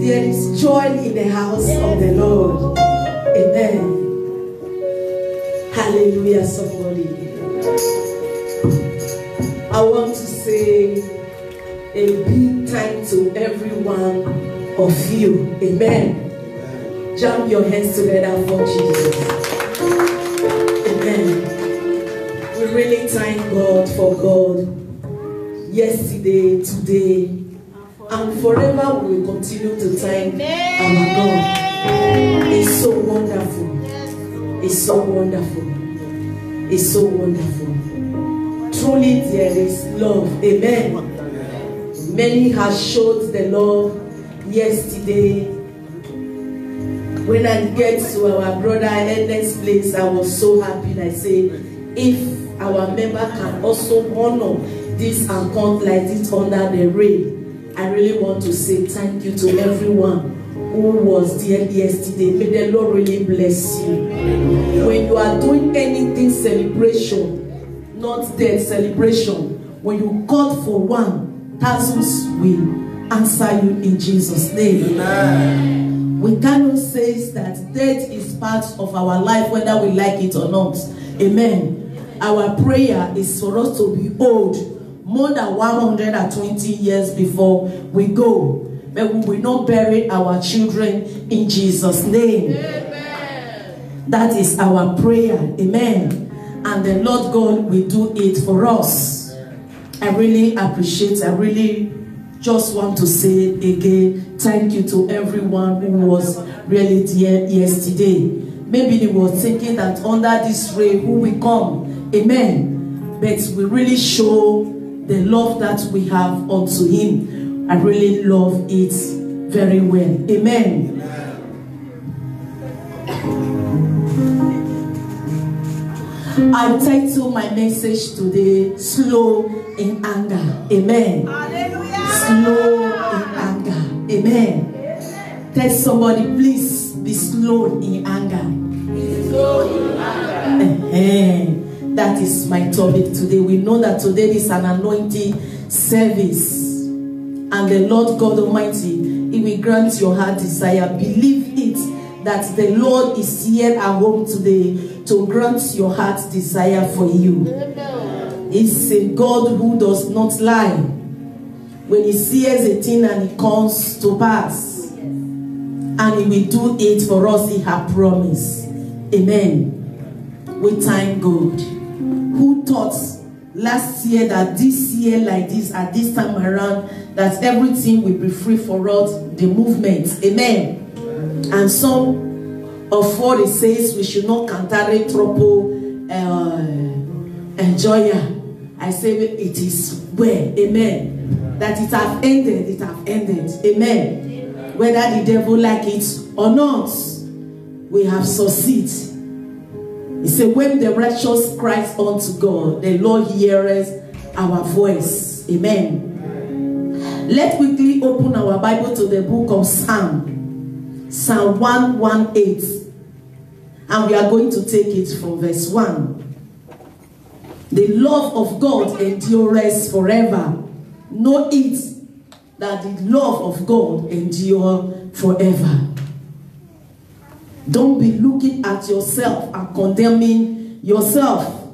There is joy in the house of the Lord. Amen. Hallelujah, somebody. I want to say a big thank to every one of you. Amen. Jump your hands together for Jesus. Amen. We really thank God for God. Yesterday, today, and forever we will continue to thank our God. It's so wonderful. It's so wonderful. It's so wonderful. Truly there is love. Amen. Many have showed the love yesterday. When I get to our brother Ernest's place, I was so happy. I say, if our member can also honor this account like this under the rain, I really want to say thank you to everyone who was there yesterday. May the Lord really bless you. When you are doing anything celebration, not death celebration, when you call for one, thousands will answer you in Jesus' name. Amen. We cannot say that death is part of our life whether we like it or not. Amen. Our prayer is for us to be old more than 120 years before we go. But we will not bury our children in Jesus' name. Amen. That is our prayer. Amen. And the Lord God will do it for us. I really appreciate, I really just want to say again, thank you to everyone who was really there yesterday. Maybe they were thinking that under this rain, who will come? Amen. But we really show the love that we have unto him. I really love it very well. Amen. I title my message today, Slow in Anger. Amen. Hallelujah. Slow in anger. Amen. Tell somebody, please be slow in anger. Be slow in anger. That is my topic today. We know that today is an anointing service. And the Lord God Almighty, He will grant your heart desire. Believe it, that the Lord is here at home today to grant your heart desire for you. He's a God who does not lie. When He sees a thing and it comes to pass, and He will do it for us, He has promised. Amen. We thank God. Who thought last year that this year like this, at this time around, that everything will be free for us, the movement. Amen. And some of what it says, we should not cantare troppo enjoyer. I say it is well. Amen. That it have ended, it have ended. Amen. Whether the devil like it or not, we have succeeded. He said, when the righteous cries unto God, the Lord hears our voice. Amen. Let's quickly open our Bible to the book of Psalm 118. And we are going to take it from verse 1. The love of God endures forever. Know it, that the love of God endures forever. Don't be looking at yourself and condemning yourself.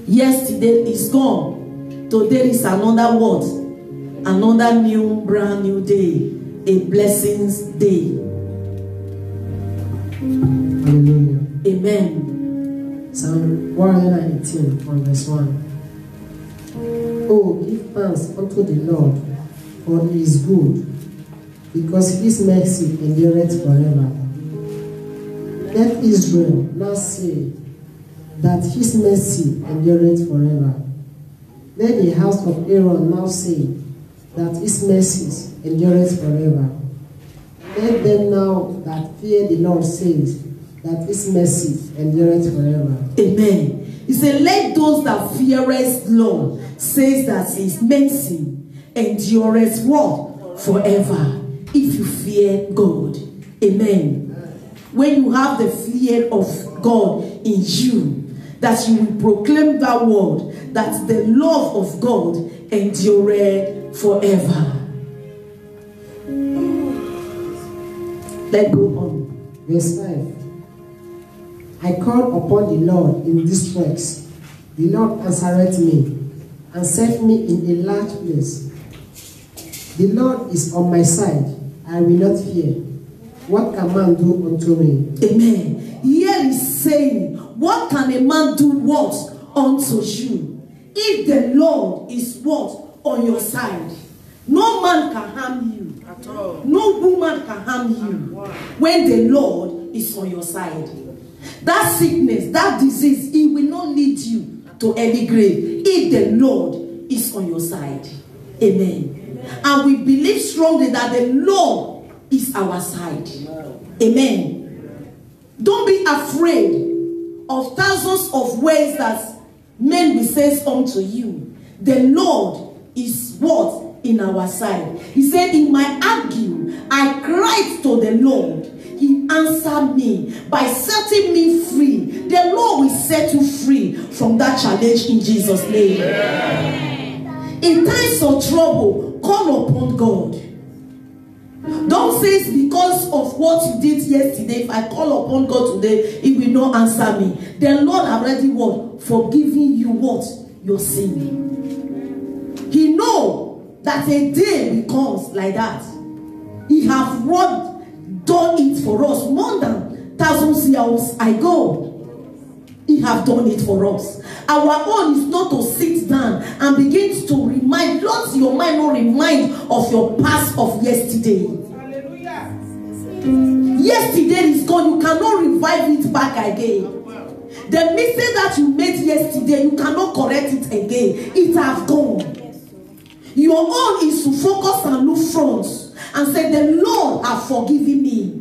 Yesterday is gone. Today is another what? Another new, brand new day. A blessings day. Hallelujah. Amen. Psalm 118 from verse 1. Oh, give thanks unto the Lord, for He is good, because His mercy endureth forever. Let Israel now say that His mercy endureth forever. Let the house of Aaron now say that His mercies endureth forever. Let them now that fear the Lord say that His mercy endureth forever. Amen. He said, let those that feareth Lord say that His mercy endureth what? Forever. If you fear God. Amen. When you have the fear of God in you, that you will proclaim that word, that the love of God endureth forever. Let's go on. Verse 5. I called upon the Lord in distress. The Lord answered me and set me in a large place. The Lord is on my side. I will not fear. What can man do unto me? Amen. Here is saying, what can a man do what unto you? If the Lord is what on your side, no man can harm you. At all. No woman can harm you when the Lord is on your side. That sickness, that disease, it will not lead you to any grave if the Lord is on your side. Amen. And we believe strongly that the Lord is our side. Amen. Don't be afraid of thousands of ways that men will say unto you. The Lord is what? In our side. He said, in my argue, I cried to the Lord. He answered me by setting me free. The Lord will set you free from that challenge in Jesus' name. Yeah. In times of trouble, call upon God. Don't say it's because of what you did yesterday. If I call upon God today, He will not answer me. The Lord already what? Forgiving you what? Your sin. He knows that a day becomes like that. He have done it for us more than thousands years ago. He have done it for us. Our own is not to sit down and begin to remind. Let your mind not remind of your past of yesterday. Hallelujah. Yesterday is gone. You cannot revive it back again. The mistake that you made yesterday, you cannot correct it again. It has gone. Your own is to focus and look front and say, the Lord has forgiven me.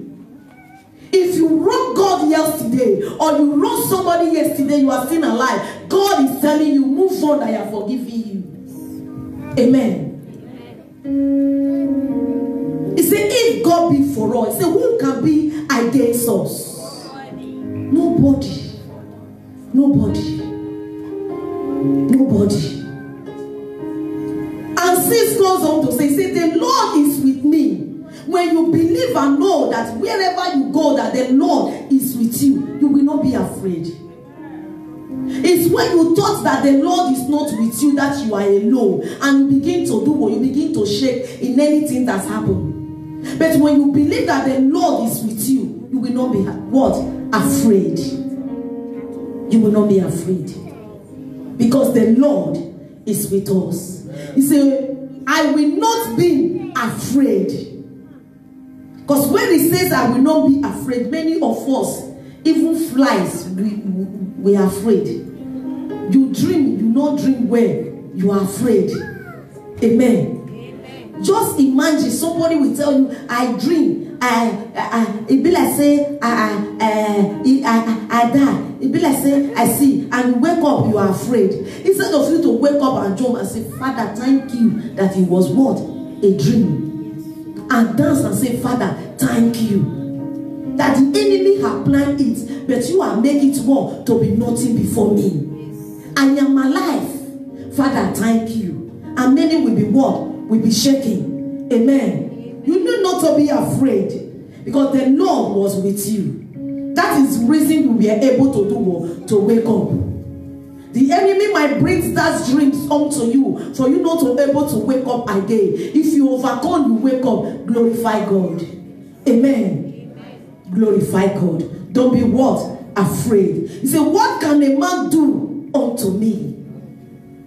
If you wrong God yesterday or you wrong somebody yesterday, you are still alive. God is telling you, move on, I have forgiven you. Amen. He said, if God be for us, he said, who can be against us? Nobody. Nobody. Nobody. And 6 goes on to say, the Lord is with me. When you believe and know that wherever you go, that the Lord is with you, you will not be afraid. It's when you thought that the Lord is not with you that you are alone, and you begin to do what? You begin to shake in anything that's happened. But when you believe that the Lord is with you, you will not be what? Afraid. You will not be afraid. Because the Lord is with us. He said, I will not be afraid. Because when he says I will not be afraid, many of us, even flies, we are afraid. You dream, you not dream well, you are afraid. Amen. Just imagine somebody will tell you, I dream. It be like say I die. It be like say I see, and you wake up, you are afraid. Instead of you to wake up and jump and say, Father, thank you that it was what? A dream. And dance and say, Father, thank you that the enemy have planned it, but you are making it more to be nothing before me. I am alive. Father, thank you. And many will be what? Will be shaking. Amen. You need not to be afraid, because the Lord was with you. That is the reason you were able to do what? To wake up. The enemy might bring that dreams unto you for you not to be able to wake up again. If you overcome, you wake up. Glorify God. Amen. Glorify God. Don't be what? Afraid. He said, what can a man do unto me?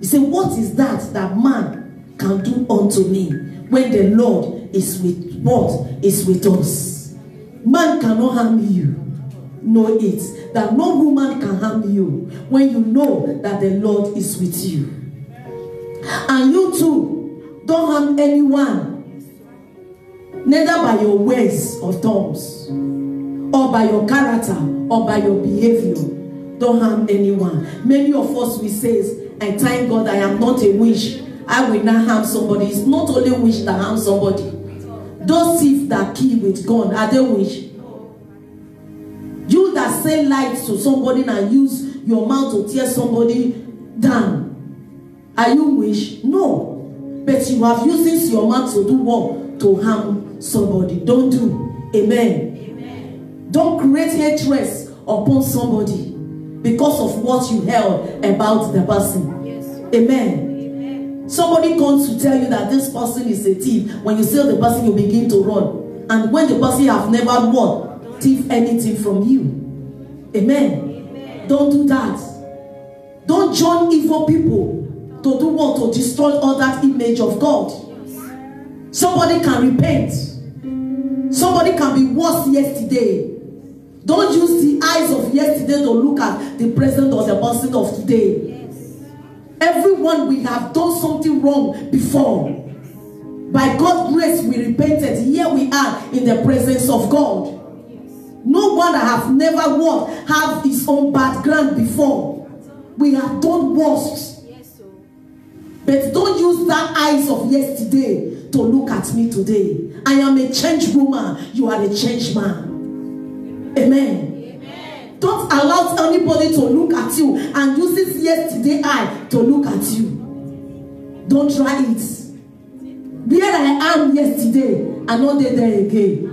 He said, what is that man can do unto me when the Lord is with what? Is with us? Man cannot harm you. Know it, that no woman can harm you when you know that the Lord is with you. And you too, don't harm anyone, neither by your words or tongues, or by your character, or by your behavior. Don't harm anyone. Many of us will say, I thank God I am not a witch. I will not harm somebody. It's not only witch that harm somebody. Those thieves that kill with gun, are they witch? You that say lies to somebody and use your mouth to tear somebody down, are you witch? No. But you have used your mouth to do what? To harm somebody. Don't do. Amen. Don't create hatred upon somebody because of what you heard about the person. Yes. Amen. Somebody comes to tell you that this person is a thief. When you see the person, you begin to run. And when the person have never won, thief anything from you. Amen. Don't do that. Don't join evil people to do what? To destroy all that image of God. Somebody can repent. Somebody can be worse yesterday. Don't use the eyes of yesterday to look at the present or the person of today. Everyone, we have done something wrong before. By God's grace, we repented. Here we are in the presence of God. No one that have never what have his own background before. We have done worse. But don't use that eyes of yesterday to look at me today. I am a changed woman. You are a changed man. Amen. Don't allow anybody to look at you and use this yesterday eye to look at you. Don't try it. Where I am yesterday, I'm not there again.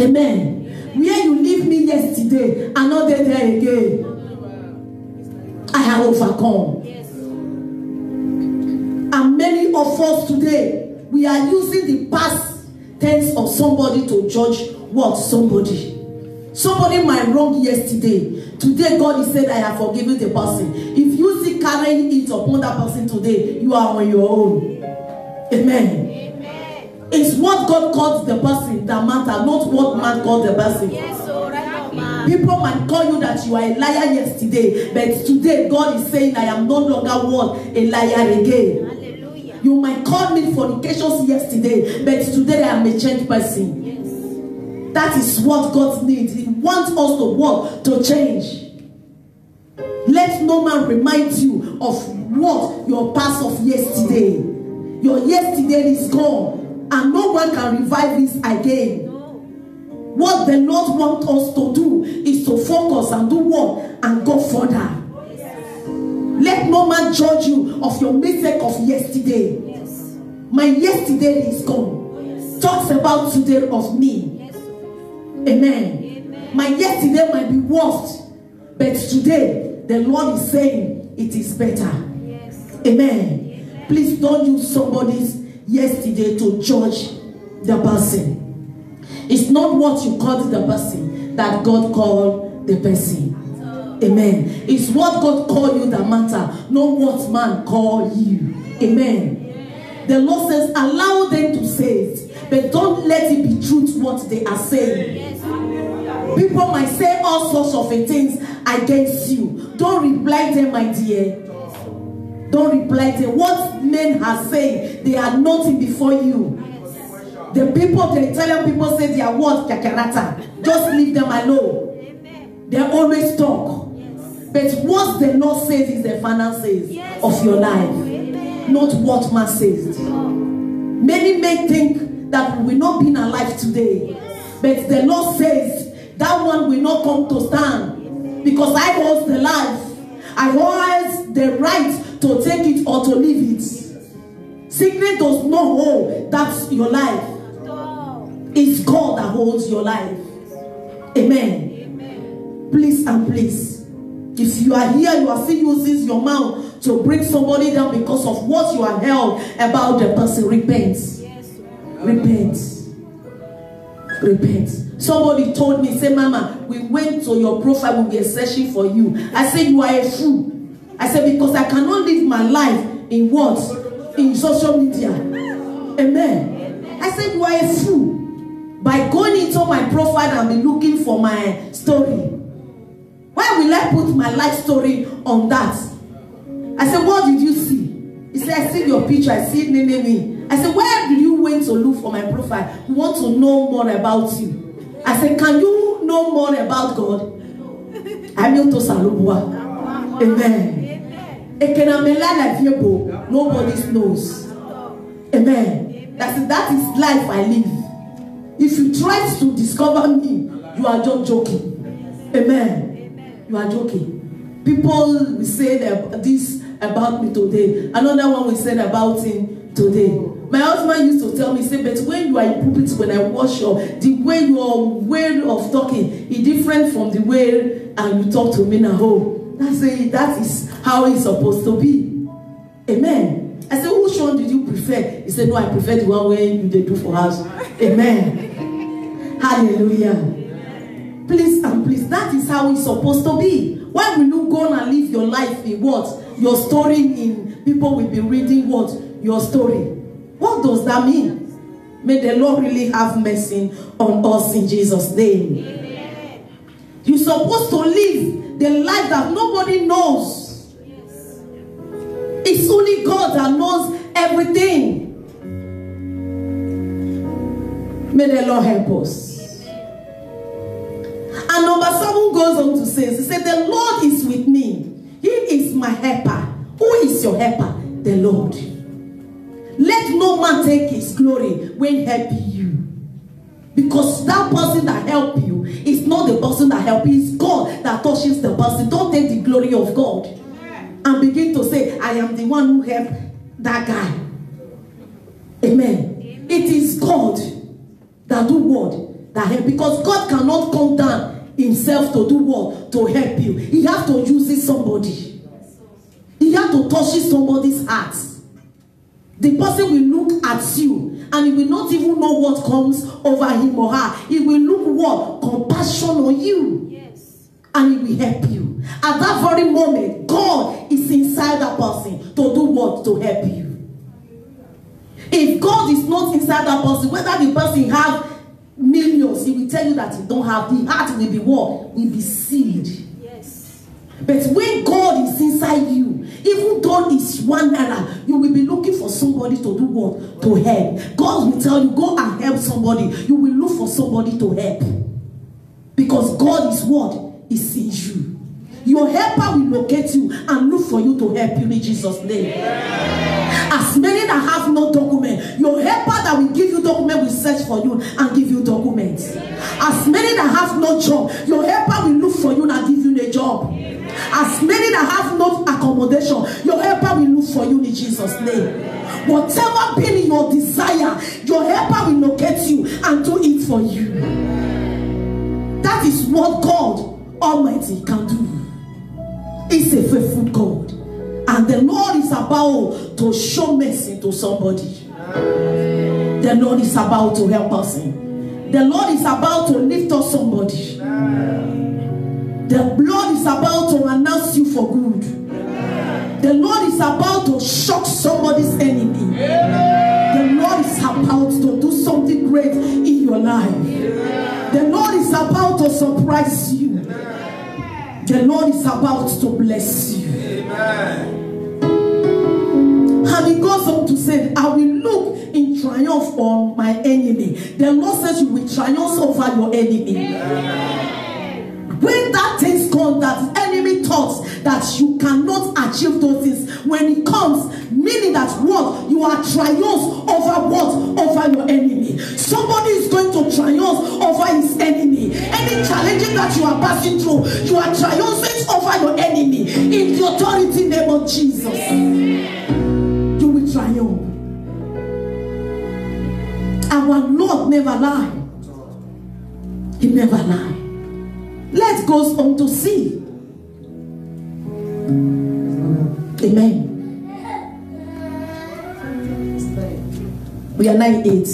Amen. Where you leave me yesterday, I'm not there again. I have overcome. And many of us today, we are using the past tense of somebody to judge what? Somebody. Somebody might wrong yesterday. Today God is said, I have forgiven the person. If you see carrying it upon that person today, you are on your own. Amen. It's what God called the person that matters, not what man called the person. People might call you that you are a liar yesterday, but today God is saying, I am no longer what? A liar again. Hallelujah. You might call me fornications yesterday, but today I am a changed person. That is what God needs. He wants us to work to change. Let no man remind you of what your past of yesterday. Your yesterday is gone, and no one can revive this again. What the Lord wants us to do is to focus and do what? And go further. Let no man judge you of your mistake of yesterday. My yesterday is gone. Talks about today of me. Amen. My yesterday might be worse, but today the Lord is saying it is better. Amen. Please don't use somebody's yesterday to judge the person. It's not what you called the person that God called the person. Amen. It's what God called you that matter, not what man called you. Amen. The Lord says, allow them to say it, but don't let it be truth what they are saying. People might say all sorts of things against you. Don't reply them, my dear. Don't reply them. What men are saying, they are nothing before you. The people, the Italian people say they are what? Kakarata. Just leave them alone. They always talk. But what the Lord says is the finances of your life. Not what man says. Many may think that we will not be alive today. But the Lord says that one will not come to stand. Because I hold the life. I hold the right to take it or to leave it. Sickness does not hold. That's your life. It's God that holds your life. Amen. Please and please. If you are here, you are still using your mouth to bring somebody down because of what you are held about the person. Repent. Repent. Repent. Somebody told me, say, Mama, we went to your profile, we were searching for you. I said, you are a fool. I said, because I cannot live my life in what? In social media. Amen. I said, you are a fool. By going into my profile and be looking for my story. Why will I put my life story on that? I said, what did you see? He said, I see your picture, I see me. I said, where did you went to look for my profile? We want to know more about you. I said, can you know more about God? I'm to Salubwa. Amen. Nobody knows. Amen. That is life I live. If you try to discover me, you are just joking. Amen. You are joking. People will say this about me today. Another one will say about him today. My husband used to tell me, say, but when you are in pulpit, when I watch the way your way of talking is different from the way you talk to me now. Oh, that is how it's supposed to be. Amen. I said, which one did you prefer? He said, no, I prefer the one where you do for us. Amen. Hallelujah. Please and please, that is how it's supposed to be. Why will you go and live your life in what? Your story in people will be reading what? Your story. What does that mean? May the Lord really have mercy on us in Jesus' name. Amen. You're supposed to live the life that nobody knows. Yes. It's only God that knows everything. May the Lord help us. And number 7 goes on to say, he said, the Lord is with me. He is my helper. Who is your helper? The Lord. Let no man take his glory when helping you. Because that person that help you is not the person that help you. It's God that touches the person. Don't take the glory of God and begin to say, I am the one who helped that guy. Amen. It is God that do what? That help. Because God cannot come down himself to do what? To help you. He has to use somebody. He has to touch somebody's heart. The person will look at you and he will not even know what comes over him or her. He will look what? Compassion on you. Yes. And he will help you. At that very moment, God is inside that person to do what? To help you. If God is not inside that person, whether the person have millions, he will tell you that he don't have. The heart will be what? Will be sealed. Yes. But when God is inside you, even though it's 1 naira, you will be looking for somebody to do what? To help. God will tell you, go and help somebody. You will look for somebody to help. Because God is what? He sees you. Your helper will locate you and look for you to help you in Jesus' name. As many that have no document, your helper that will give you document will search for you and give you documents. As many that have no job, your helper will look for you and give you a job. As many that have no accommodation, your helper will look for you in Jesus' name. Whatever being your desire, your helper will locate you and do it for you. That is what God Almighty can do. He's a faithful God. And the Lord is about to show mercy to somebody. The Lord is about to help us. The Lord is about to lift up somebody. The Lord is about to announce you for good. The Lord is about to shock somebody's enemy. The Lord is about to do something great in your life. The Lord is about to surprise you. The Lord is about to bless you. And he goes on to say, I will look in triumph on my enemy. The Lord says you will triumph over your enemy. When that thing comes, that enemy thoughts that you cannot achieve those things, when it comes, meaning that what? You are triumph over what? Over your enemy. Somebody is going to triumph over his enemy. Any challenges that you are passing through, you are triumphing over your enemy. In the authority name of Jesus, you will triumph. Our Lord never lied. He never lied. Let's go on to see. Amen. We are 9:8. It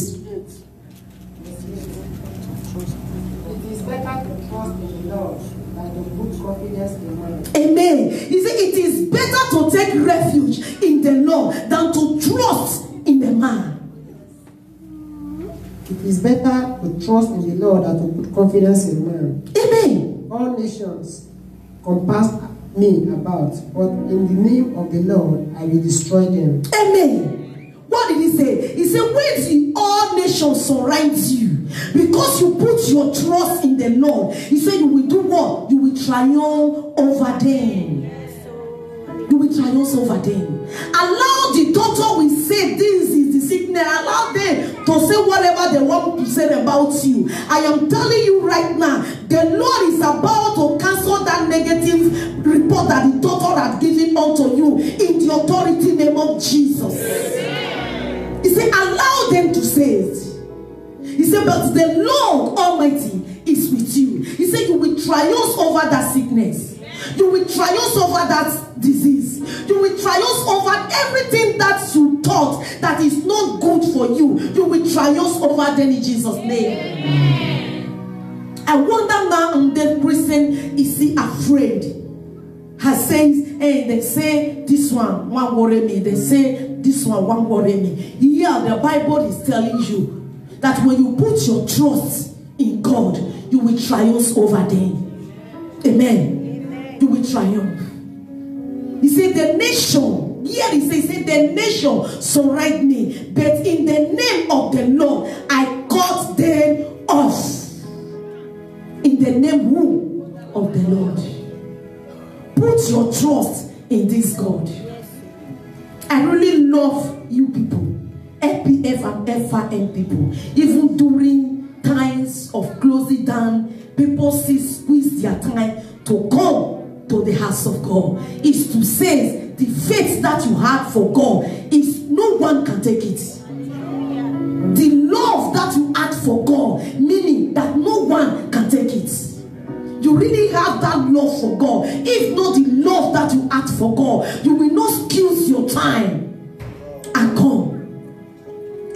is better to trust in the Lord than to put confidence in man. Amen. He said it is better to take refuge in the Lord than to trust in the man. It is better to trust in the Lord than to put confidence in man. Amen. All nations compass me about, but in the name of the Lord I will destroy them. Amen. What did he say? He said, when the all nations surround you, because you put your trust in the Lord, he said you will do what? You will triumph over them. You will triumph over them. Allow the doctor will say this is the sickness. Allow them to say whatever they want to say about you. I am telling you right now, the Lord is about to cancel that negative report that the doctor had given unto you in the authority name of Jesus. He said, allow said, but the Lord Almighty is with you. He said, you will triumph over that sickness. You will triumph over that disease. You will triumph over everything that you thought that is not good for you. You will triumph over them in Jesus' name. I wonder now, and that person, is he afraid? Has says, hey, they say this one won't worry me. They say this one won't worry me. Here, the Bible is telling you that when you put your trust in God, you will triumph over them. Amen. You will triumph. He said, the nation, here he says, the nation surround me, but in the name of the Lord, I cut them off. In the name who? Of the Lord. Put your trust in this God. I really love you people, FPF and FRM people. Even during times of closing down, people squeeze their time to come to the house of God. Is to say the faith that you have for God is no one can take it. The love that you had for God, meaning that no one can take it. You really have that love for God. If not the love that you had for God, you will not excuse your time and come.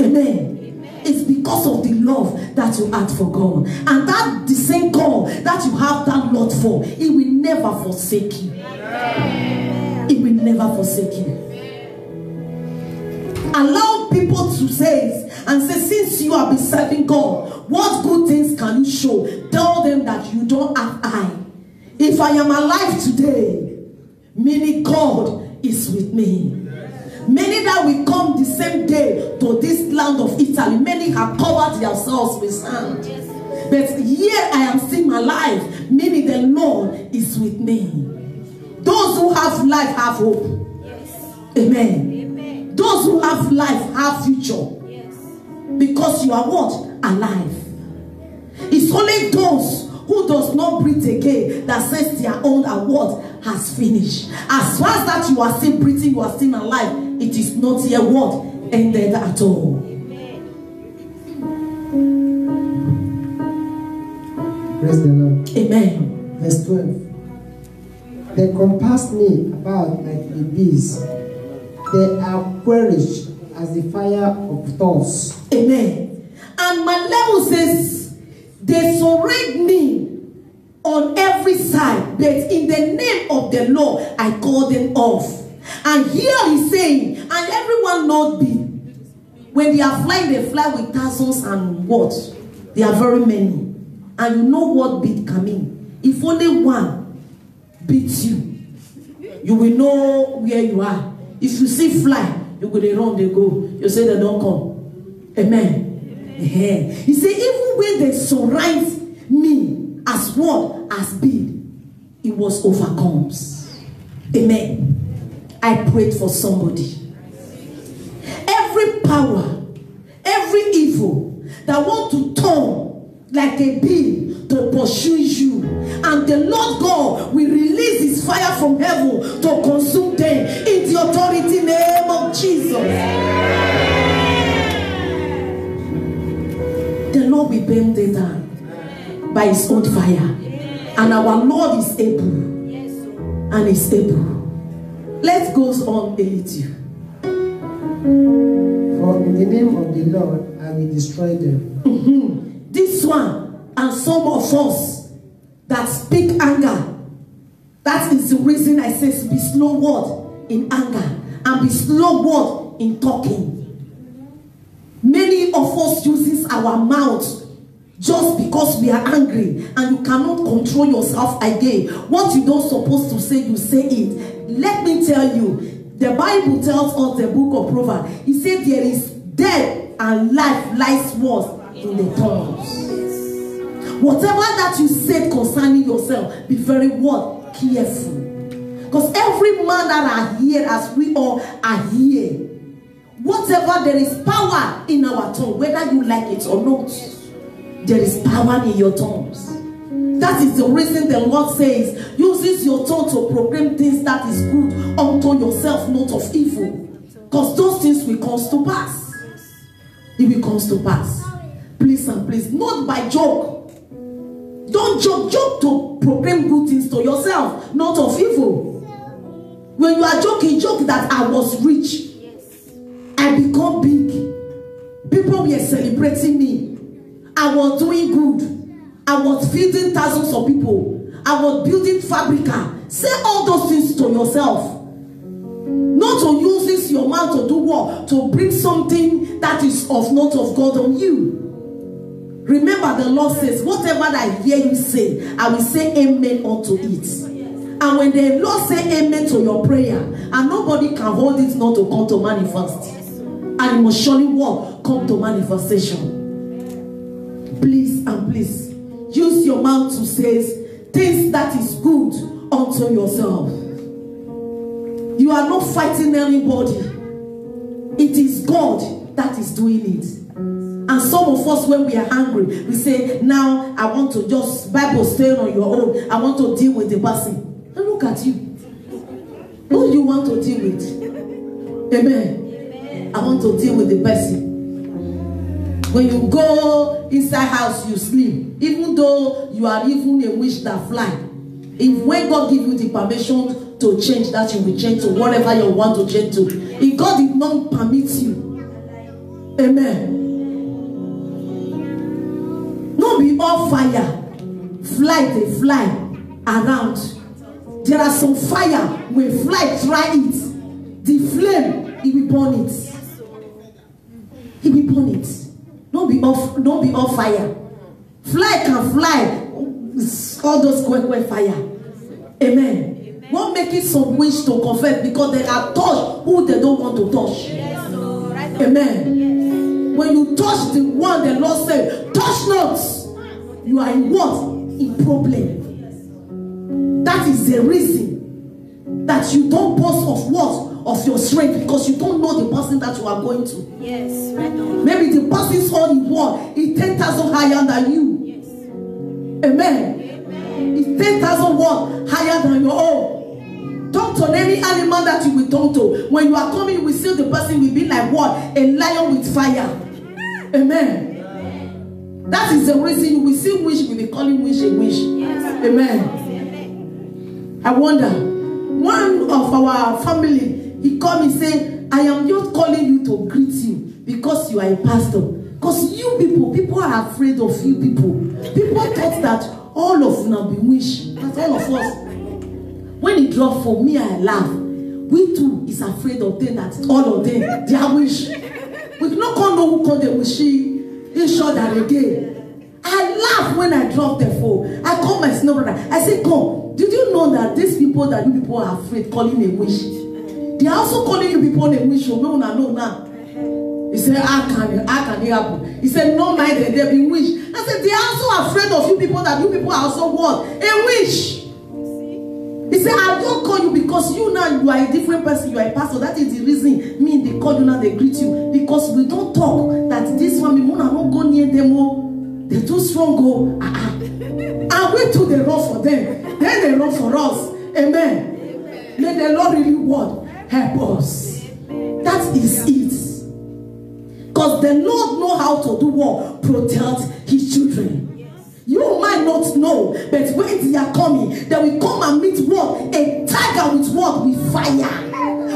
Amen. It's because of the love that you had for God. And that the same God that you have that love for, He will never forsake you. He will never forsake you. Allow people to say and say, since you have been serving God, what good things can you show? Tell them that you don't have eye. If I am alive today, meaning God is with me. Many that will come the same day to this land of Italy, many have covered themselves with sand. But here I am still alive, meaning the Lord is with me. Those who have life have hope. Amen. Those who have life have future. Because you are what? Alive. It's only those who does not breathe again that says their own award has finished. As far as that you are still breathing, you are still alive, it is not yet what? Ended at all. Praise the Lord. Amen. Verse 12. They compassed me about like the bees. They are quenched as the fire of thorns. Amen. And my level says, they surround me on every side, but in the name of the Lord, I call them off. And here he's saying, and everyone knows bee. When they are flying, they fly with thousands and what? They are very many. And you know what beat can mean. If only one beats you, you will know where you are. If you see fly, you go, they run, they go. You say they don't come. Amen. Amen. He said, even when they surround me as what? As bid, it was overcomes. Amen. I prayed for somebody. Every power, every evil that want to turn like a bee to pursue you, and the Lord God will release His fire from heaven to consume them in the authority name of Jesus. The Lord will burn them down by His own fire, and our Lord is able, and is able. Let's go on a little. For in the name of the Lord I will destroy them. This one and some of us that speak anger, that is the reason I say be slow word in anger and be slow word in talking. Many of us uses our mouth just because we are angry, and you cannot control yourself again. What you don't supposed to say, you say it. Let me tell you, the Bible tells us, the book of Proverbs, it said there is death and life lies what? In the tongues. Whatever that you said concerning yourself, be very what? Careful. Because every man that are here, as we all are here, whatever, there is power in our tongue, whether you like it or not. There is power in your tongues. That is the reason the Lord says, uses your tongue to proclaim things that is good unto yourself, not of evil. Because those things will come to pass. It will come to pass. Please please and please, not by joke. Don't joke to proclaim good things to yourself, not of evil. When you are joking, joke that I was rich. I become big. People were celebrating me. I was doing good. I was feeding thousands of people. I was building Fabrica. Say all those things to yourself. Not to use this your mouth to do what? To bring something that is not of God on you. Remember the Lord says, whatever that I hear you say, I will say amen unto it. And when the Lord say amen to your prayer, and nobody can hold it not to come to manifest. And it must surely what? Come to manifestation. Please and please, use your mouth to say things that is good unto yourself. You are not fighting anybody. It is God that is doing it. And some of us, when we are angry, we say, now I want to just Bible stay on your own. I want to deal with the person. And look at you. Who do you want to deal with? Amen. I want to deal with the person. When you go inside house, you sleep. Even though you are even a wish that fly. If when God give you the permission to change, that you will change to whatever you want to change to. If God did not permit you, amen. Not be all fire. They fly around. There are some fire when fly try it. The flame, it will burn it. It will burn it. Don't be all fire. Fly can fly. All those quick fire. Amen. Won't make it some wish to confess because they are touched who they don't want to touch. Amen. When you touch the one the Lord said, touch not, you are in what? In problem. That is the reason that you don't boast of what? Of your strength, because you don't know the person that you are going to. Yes, right on. Maybe the person's all in what? Is 10,000 higher than you. Yes. Amen. It's 10,000 what? Higher than your own. Talk to any animal that you will talk to. When you are coming, you will see the person will be like what? A lion with fire. Amen. That is the reason you will see wish, we will be calling wish a wish. Yes. Amen. I wonder, one of our family, he called me saying, I am just calling you to greet you because you are a pastor. Because you people are afraid of you people. People thought that all of them be wish. That's all of us. When it dropped for me, I laugh. We too is afraid of them, that all of them, they are wish. We not call no who call them wishy. They shot that again. I laugh when I drop the phone. I call my snow brother. I say, come, did you know that these people that you people are afraid calling a wish? They are also calling you people a wish. No, now. He said, how can it happen? He said, no mind that they be wish. I said, they are also afraid of you people, that you people are also what? A wish. He said, I don't call you because you now, you are a different person, you are a pastor. That is the reason me, they call you now, they greet you. Because we don't talk that this family, we not go near them. They're too strong. And wait till they run for them. Then they run for us. Amen. May the Lord really what? Help us. That is it. Because the Lord know how to do what? Protect his children. You might not know, but when they are coming, they will come and meet what? A tiger with what? With fire.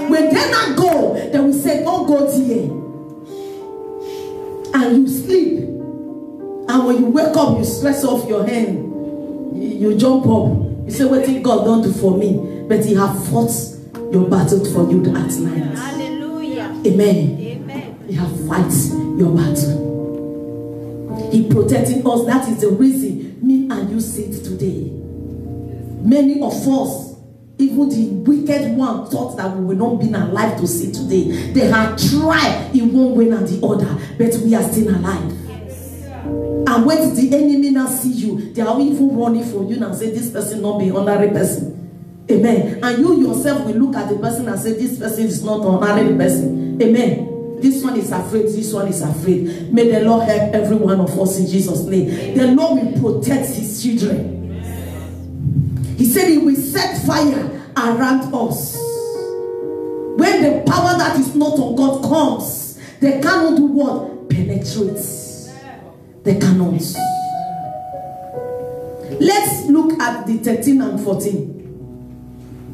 When they not go, they will say, don't go here. And you sleep. And when you wake up, you stretch off your hand. You jump up. You say, what did God don't do for me? But he have fought your battle for you that night. Hallelujah. Amen. Amen. He have fight your battle. He protecting us. That is the reason me and you sit today. Many of us, even the wicked one, thought that we will not be alive to see today. They have tried in one way and the other, but we are still alive. And when the enemy now see you, they are even running from you and say, this person not be honorary person. Amen. And you yourself will look at the person and say, this person is not an honorary person. Amen. This one is afraid, this one is afraid. May the Lord help every one of us in Jesus' name. The Lord will protect his children. He said he will set fire around us. When the power that is not on God comes, they cannot do what? Penetrate. They cannot. Let's look at the 13 and 14.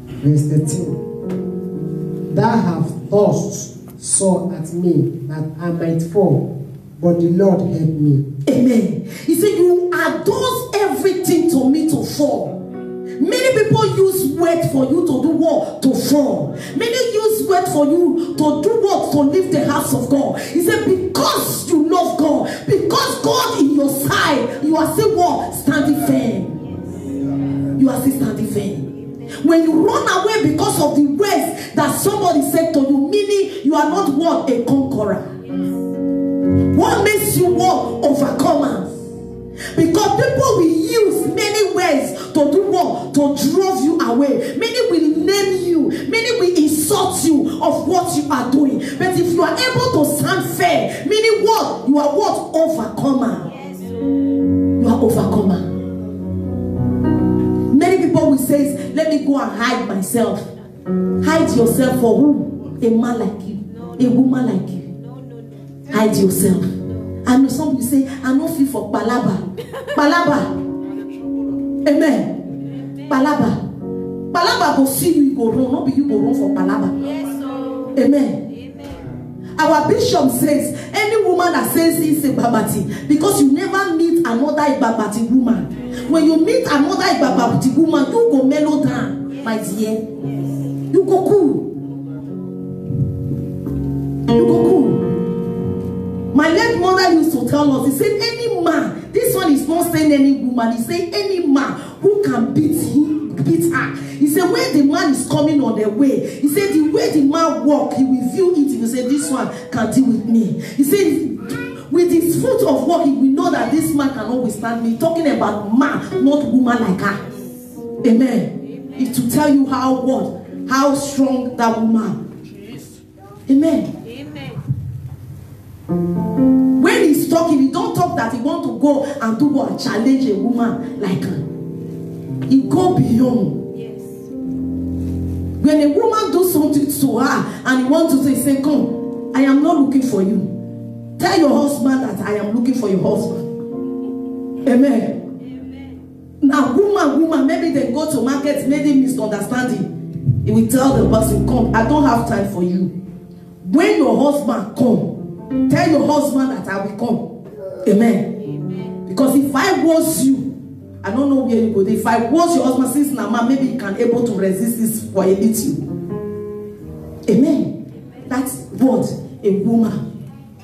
Verse 13. Thou hast thrust sore at me that I might fall, but the Lord helped me. Amen. He said, you are does everything to me to fall. Many people use word for you to do what? To fall. Many use word for you to do what? To leave the house of God. He said, because you love God, because God in your side, you are still what? Standing firm. You are still standing firm. When you run away because of the words that somebody said to you, meaning you are not what? A conqueror. What makes you what? Overcomers. Because people will use many ways to do what? To drive you away. Many will name you. Many will insult you of what you are doing. But if you are able to stand fair, meaning what? You are what? Overcomer. You are overcomer. Many people will say, let me go and hide myself. Hide yourself for who? A man like you. A woman like you. Hide yourself. I know some people say, I don't feel for palaba. Palaba. Amen. Palaba. Palaba will see you go wrong. Not be you go wrong for palaba. Amen. Our bishop says, any woman that says it's a babati, because you never meet another babati woman. When you meet another babati woman, you go mellow down, my dear. You go cool. You go cool. My late mother used to tell us, he said, any man, this one is not saying any woman, he said, any man who can beat her. He said, when the man is coming on the way, he said, the way the man walk, he will view it, he will say, this one can deal with me. He said, with his foot of walk, he will know that this man cannot withstand me. Talking about man, not woman like her. Amen. It's to tell you how what? How strong that woman. Amen. When he's talking, he don't talk that he want to go and do what? Challenge a woman like her. He go beyond. Yes. When a woman do something to her and he wants to say, come, I am not looking for you. Tell your husband that I am looking for your husband. Amen. Now, woman, maybe they go to market, maybe misunderstanding. He will tell the person, come, I don't have time for you. When your husband come, tell your husband that I will come. Amen. Because if I was you, I don't know where you go. If I was your husband, since now maybe you can able to resist this for a little. Amen. That's what a woman.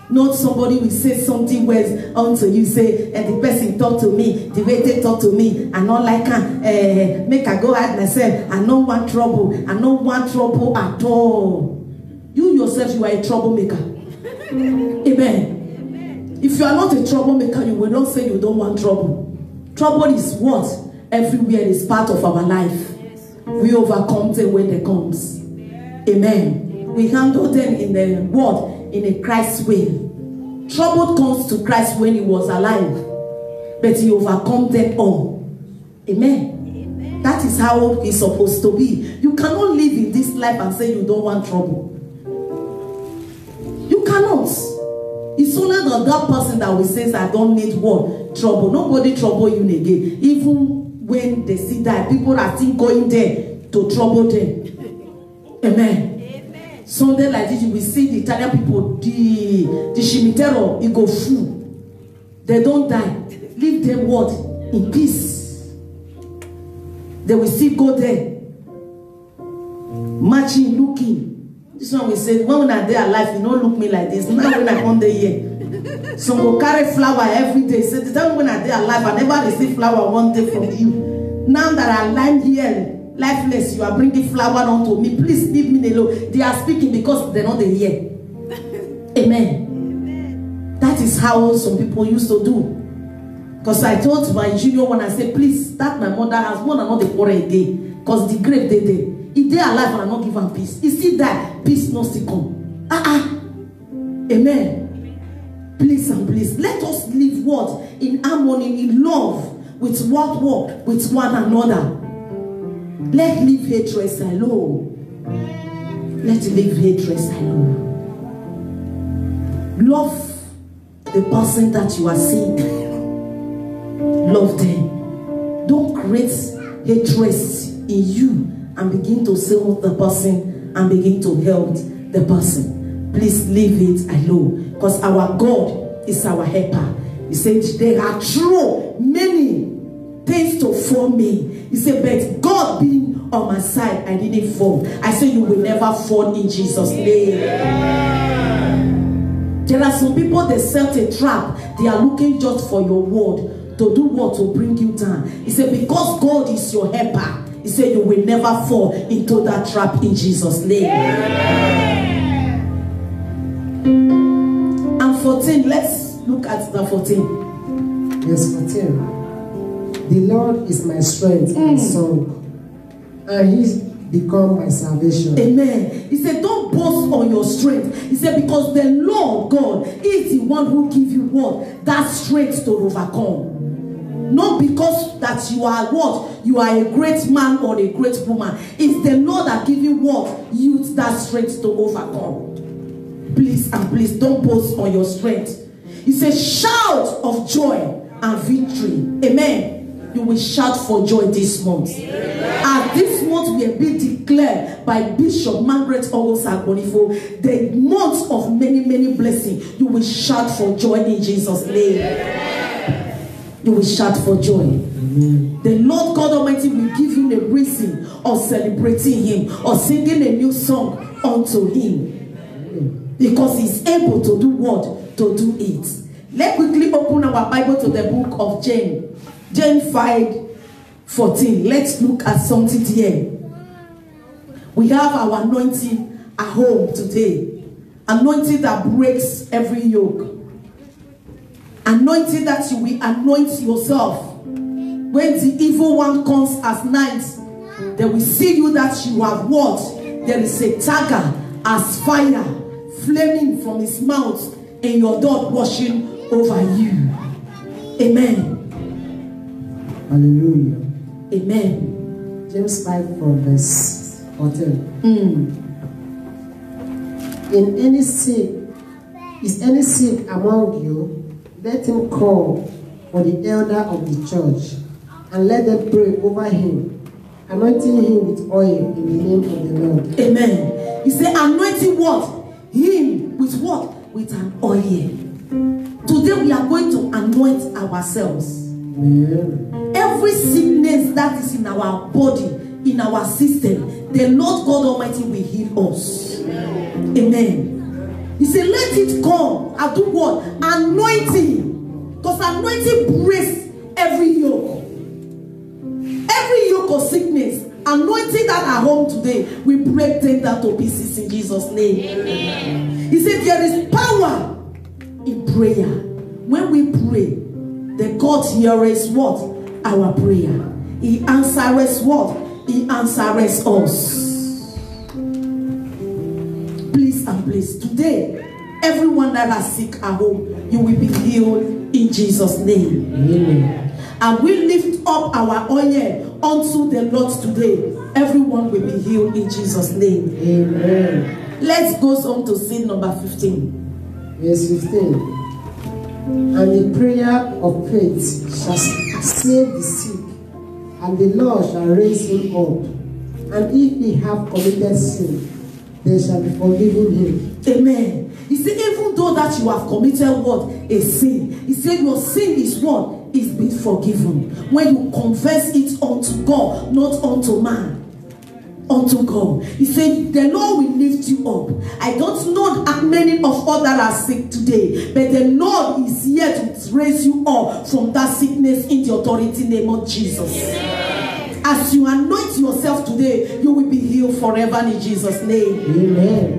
Not somebody will say something words unto you, say, and the person talk to me, the way they talk to me, I not like her, make her go hide myself, I don't want trouble, I don't want trouble at all. You yourself, you are a troublemaker. Amen. If you are not a troublemaker, you will not say you don't want trouble. Trouble is what? Everywhere is part of our life. We overcome them when they comes. Amen. We handle them in the word, in a Christ way. Trouble comes to Christ when he was alive, but he overcome them all. Amen. That is how it's supposed to be. You cannot live in this life and say you don't want trouble. You cannot. It's only that person that will say, I don't need what? Trouble. Nobody trouble you again. Even when they see that, people are still going there to trouble them. Amen. Sunday like this, you will see the Italian people, the Shimitero, it go full. They don't die. Leave them what? In peace. They will still go there. Marching, looking. This one will say, when I dey alive, you don't look me like this. Now when I come there here. Some go carry flower every day. Say, the time when I dey alive, I never receive flower one day from you. Now that I lying here, lifeless, you are bringing flower onto me. Please leave me alone. They are speaking because they're not here. Amen. That is how some people used to do. Because I told my junior when I said, please, that my mother has one and not the quarter a day. Because the grave they did. If they are alive and I not give them peace. If still die, peace not still come. Amen. Please and please, let us live what? In harmony, in love, with what? With one another. Let live hatred alone. Let live hatred alone. Love the person that you are seeing. love them. Don't create hatred in you and begin to soothe the person and begin to help the person. Please leave it alone, because our God is our helper. He said, there are true many things to fall me. He said, but God being on my side, I didn't fall. I said, you will never fall in Jesus' name. There are some people that set a trap. They are looking just for your word to do what? To bring you down. He said, because God is your helper, he said, you will never fall into that trap in Jesus' name. And 14, let's look at the 14. Yes, 14. The Lord is my strength and song, and He's become my salvation. Amen. He said, don't boast on your strength. He said, because the Lord God is the one who gives you what? That strength to overcome. Not because that you are what? You are a great man or a great woman. It's the Lord that gives you what? You that strength to overcome. Please and please don't boast on your strength. He says, shout of joy and victory. Amen. You will shout for joy this month. As this month will be declared by Bishop Margaret August Agbonifo, the month of many blessings. You will shout for joy in Jesus' name. You will shout for joy. Amen. The Lord God Almighty will give you a reason of celebrating Him or singing a new song unto Him. Because He's able to do what? To do it. Let's quickly open our Bible to the book of James. James 5:14. Let's look at something here. We have our anointing at home today. Anointing that breaks every yoke. Anointing that you will anoint yourself. When the evil one comes as night, they will see you that you have what? There is a tiger as fire flaming from his mouth and your dog washing over you. Amen. Hallelujah. Amen. James 5 from verse 14. Is any sick among you? Let him call for the elder of the church, and let them pray over him, anointing him with oil in the name of the Lord. Amen. He said, anointing what? Him with what? With an oil. Today we are going to anoint ourselves. Amen. Every sickness that is in our body, in our system, the Lord God Almighty will heal us. Amen. He said, let it come and do what? Anointing. Because anointing breaks every yoke. Every yoke of sickness. Anointing that are home today, we break them down to pieces in Jesus' name. Amen. He said, there is power in prayer. When we pray, the God hears what? Our prayer. He answers what? He answers us. Please and please, today, everyone that is sick at home, you will be healed in Jesus' name. Amen. And we lift up our oil unto the Lord today. Everyone will be healed in Jesus' name. Amen. Let's go on to scene number 15. Verse 15. And the prayer of faith shall save the sick, and the Lord shall raise him up. And if he have committed sin, they shall be forgiven him. Amen. He said, even though that you have committed what? A sin. He said, your sin is what? Is being forgiven. When you confess it unto God, not unto man. Unto God. He said, the Lord will lift you up. I don't know how many of us that are sick today, but the Lord is here to raise you up from that sickness in the authority name of Jesus. Amen. As you anoint yourself today, you will be healed forever in Jesus' name. Amen.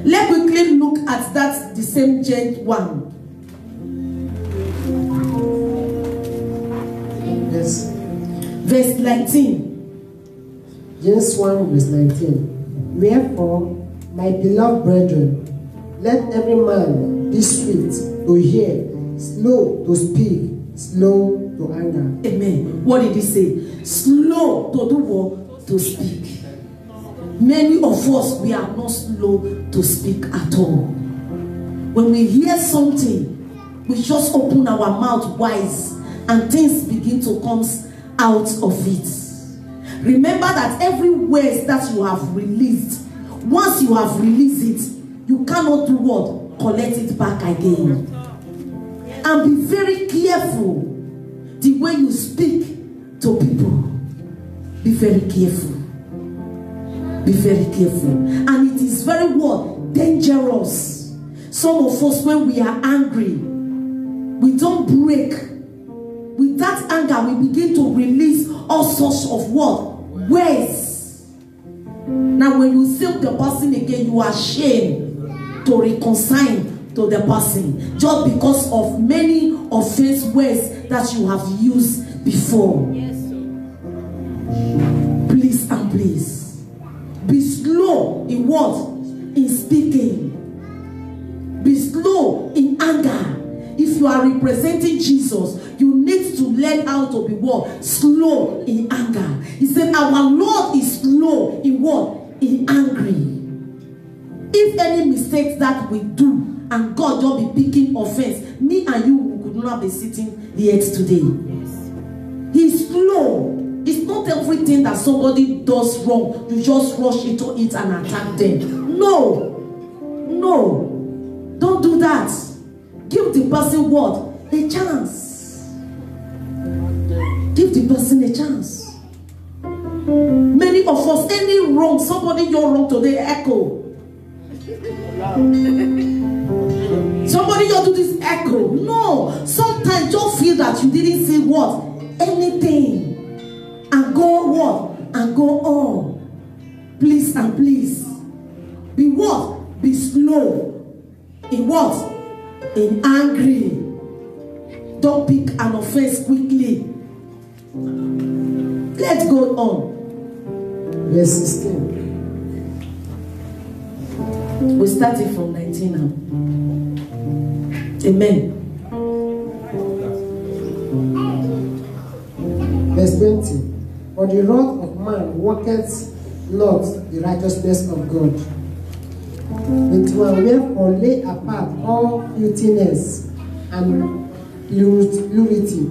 Let's quickly look at that, the same James 1. Yes. Verse 19. James 1 verse 19. Wherefore, my beloved brethren, let every man be swift to hear, slow to speak, slow to anger. Amen. What did he say? Slow to do what? To speak. Many of us, we are not slow to speak at all. When we hear something, we just open our mouth wise and things begin to come out of it. Remember that every word that you have released, once you have released it, you cannot do what? Collect it back again. And be very careful the way you speak to people. Be very careful. Be very careful. And it is very what? Dangerous. Some of us, when we are angry, we don't break. With that anger, we begin to release all sorts of what? Words. Now when you see the person again, you are ashamed to reconcile to the person just because of many offense words that you have used before. Yes, Please and please be slow in what? In speaking. Be slow in anger. If you are representing Jesus, you need to learn how to be what? Slow in anger. He said our Lord is slow in what? In angry. If any mistakes that we do and God just be picking offense, me and you could not be sitting here today. He's slow. It's not everything that somebody does wrong, you just rush into it and attack them. No. No. Don't do that. Give the person what? A chance. Give the person a chance. Many of us, any wrong, somebody you're wrong today, echo. Somebody you do this echo. No. Sometimes just feel that you didn't say what? Anything. And go what? And go on. Please and please. Be what? Be slow. In what? In angry. Don't pick an offense quickly. Let's go on. Verse 16. We started from 19 now. Amen. Verse 20. For the wrath of man worketh not the righteousness of God. But one wherefore lay apart all filthiness and purity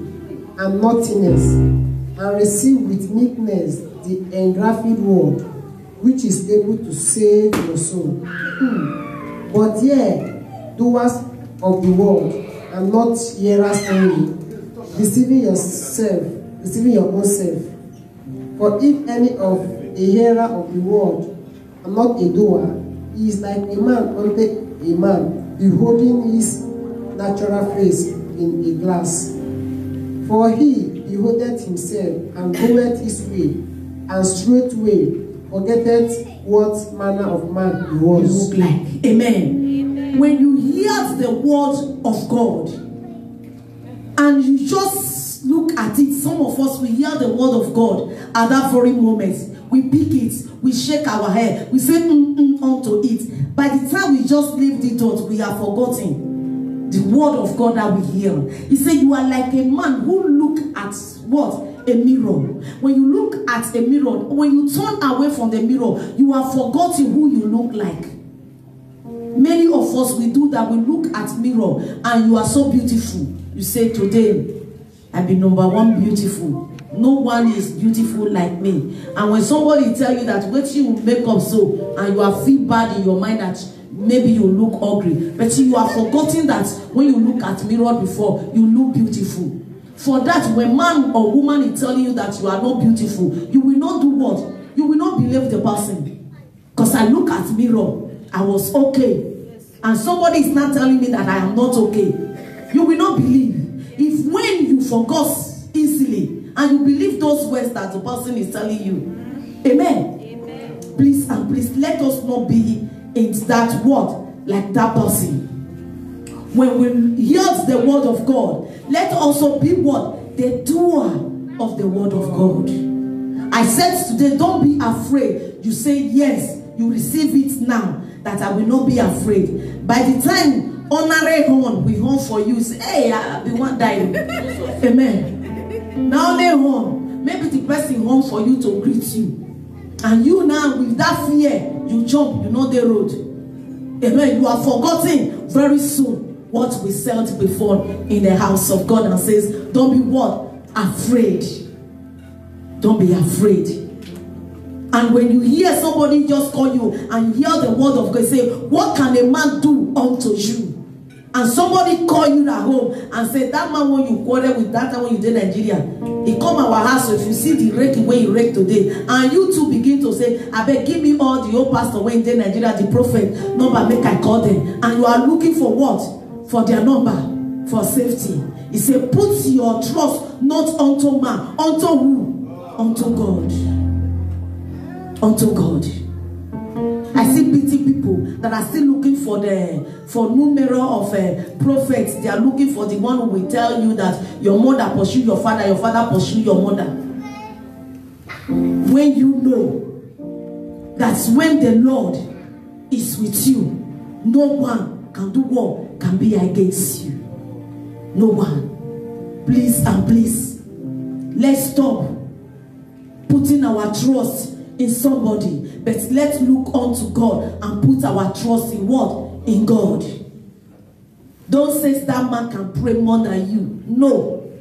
and naughtiness, and receive with meekness the engrafted word, which is able to save your soul. But ye, doers of the word, and not hearers only, deceiving your own self. For if any of a hearer of the word and not a doer, he is like a man unto a man, beholding his natural face in a glass. For he beholdeth himself, and goeth his way, and straightway forgetteth what manner of man he was. Look like. Amen. When you hear the word of God, and you just look at it, some of us, we hear the word of God at that very moment. We pick it, we shake our head, we say onto it. By the time we just leave the door, we are forgotten the word of God that we hear. He said, you are like a man who look at what? A mirror. When you look at a mirror, when you turn away from the mirror, you have forgotten who you look like. Many of us, we do that. We look at mirror and you are so beautiful. You say, today, I be number one beautiful. No one is beautiful like me. And when somebody tell you that what you make up so, and you are feel bad in your mind that maybe you look ugly, but you are forgotten that when you look at mirror before, you look beautiful. For that, when man or woman is telling you that you are not beautiful, you will not do what? You will not believe the person. Because I look at mirror, I was okay. And somebody is not telling me that I am not okay. You will not believe. If when you forgot easily, and you believe those words that the person is telling you. Amen. Amen. Please and please, let us not be in that word like that person. When we hear the word of God, let also be what? The doer of the word of God. I said today, don't be afraid. You say yes, you receive it now, that I will not be afraid. By the time honorary horn, we horn for you, say, hey, I be one dying. Amen. Now lay on. Maybe the person home for you to greet you. And you now, with that fear, you jump, you know the road. Amen. You are forgotten very soon. what we said before in the house of God and says, don't be what? Afraid. Don't be afraid. And when you hear somebody just call you and hear the word of God say, what can a man do unto you? And somebody call you at home and say, that man when you quarrel with that time when you did Nigeria, he come our house. So if you see the rake where he rake today, and you too begin to say, I beg, give me all the old pastor when did Nigeria, the prophet number, make I call them. And you are looking for what? For their number, for safety. He said, put your trust not unto man, unto who? Unto God. Unto God. I see pity people that are still looking for numerous of prophets. They are looking for the one who will tell you that your mother pursued your father pursued your mother. When you know that's when the Lord is with you, no one can do what can be against you. No one. Please and please, let's stop putting our trust in somebody, but let's look unto God and put our trust in what? In God. Don't say that man can pray more than you. No.